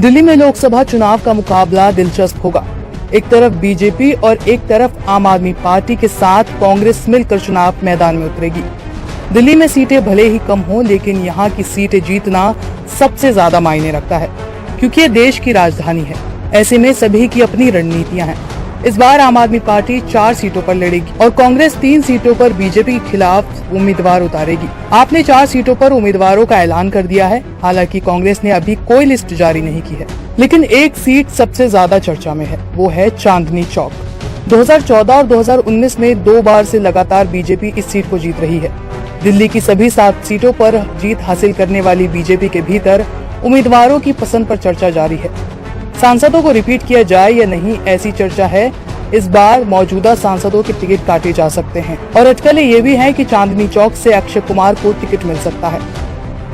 दिल्ली में लोकसभा चुनाव का मुकाबला दिलचस्प होगा। एक तरफ बीजेपी और एक तरफ आम आदमी पार्टी के साथ कांग्रेस मिलकर चुनाव मैदान में उतरेगी। दिल्ली में सीटें भले ही कम हों, लेकिन यहाँ की सीटें जीतना सबसे ज्यादा मायने रखता है, क्योंकि ये देश की राजधानी है। ऐसे में सभी की अपनी रणनीतियां हैं। इस बार आम आदमी पार्टी 4 सीटों पर लड़ेगी और कांग्रेस 3 सीटों पर बीजेपी के खिलाफ उम्मीदवार उतारेगी। आपने 4 सीटों पर उम्मीदवारों का ऐलान कर दिया है। हालांकि कांग्रेस ने अभी कोई लिस्ट जारी नहीं की है, लेकिन एक सीट सबसे ज्यादा चर्चा में है, वो है चांदनी चौक। 2014 और 2019 में 2 बार से लगातार बीजेपी इस सीट को जीत रही है। दिल्ली की सभी 7 सीटों पर जीत हासिल करने वाली बीजेपी के भीतर उम्मीदवारों की पसंद पर चर्चा जारी है। सांसदों को रिपीट किया जाए या नहीं, ऐसी चर्चा है। इस बार मौजूदा सांसदों के टिकट काटे जा सकते हैं और अटकलें ये भी हैं कि चांदनी चौक से अक्षय कुमार को टिकट मिल सकता है।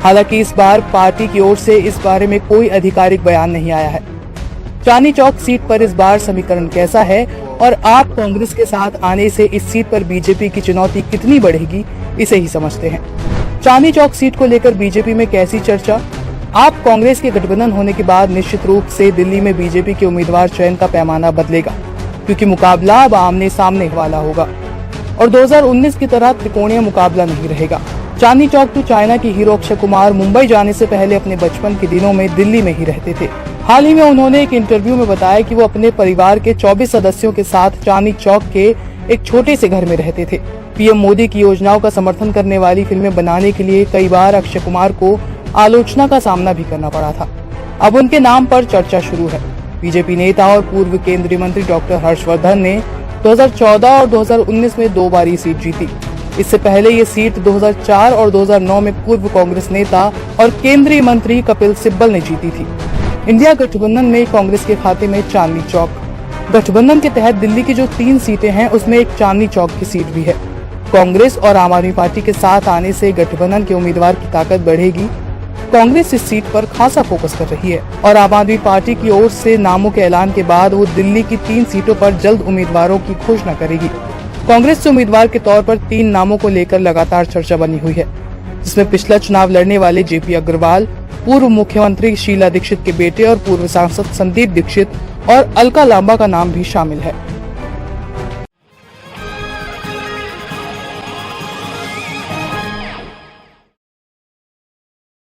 हालांकि इस बार पार्टी की ओर से इस बारे में कोई आधिकारिक बयान नहीं आया है। चांदनी चौक सीट पर इस बार समीकरण कैसा है और आप कांग्रेस के साथ आने से इस सीट पर बीजेपी की चुनौती कितनी बढ़ेगी, इसे ही समझते हैं। चांदनी चौक सीट को लेकर बीजेपी में कैसी चर्चा? आप कांग्रेस के गठबंधन होने के बाद निश्चित रूप से दिल्ली में बीजेपी के उम्मीदवार चयन का पैमाना बदलेगा, क्योंकि मुकाबला अब आमने सामने वाला होगा और 2019 की तरह त्रिकोणीय मुकाबला नहीं रहेगा। चांदनी चौक टू चाइना के हीरो अक्षय कुमार मुंबई जाने से पहले अपने बचपन के दिनों में दिल्ली में ही रहते थे। हाल ही में उन्होंने एक इंटरव्यू में बताया कि वो अपने परिवार के 24 सदस्यों के साथ चांदनी चौक के एक छोटे से घर में रहते थे। पीएम मोदी की योजनाओं का समर्थन करने वाली फिल्में बनाने के लिए कई बार अक्षय कुमार को आलोचना का सामना भी करना पड़ा था। अब उनके नाम पर चर्चा शुरू है। बीजेपी नेता और पूर्व केंद्रीय मंत्री डॉक्टर हर्षवर्धन ने 2014 और 2019 में 2 बार ये सीट जीती। इससे पहले ये सीट 2004 और 2009 में पूर्व कांग्रेस नेता और केंद्रीय मंत्री कपिल सिब्बल ने जीती थी। इंडिया गठबंधन में कांग्रेस के खाते में चांदनी चौक। गठबंधन के तहत दिल्ली की जो 3 सीटें हैं, उसमें एक चांदनी चौक की सीट भी है। कांग्रेस और आम आदमी पार्टी के साथ आने से गठबंधन के उम्मीदवार की ताकत बढ़ेगी। कांग्रेस इस सीट पर खासा फोकस कर रही है और आम आदमी पार्टी की ओर से नामों के ऐलान के बाद वो दिल्ली की 3 सीटों पर जल्द उम्मीदवारों की घोषणा करेगी। कांग्रेस से उम्मीदवार के तौर पर 3 नामों को लेकर लगातार चर्चा बनी हुई है, जिसमें पिछला चुनाव लड़ने वाले जेपी अग्रवाल, पूर्व मुख्यमंत्री शीला दीक्षित के बेटे और पूर्व सांसद संदीप दीक्षित और अलका लांबा का नाम भी शामिल है।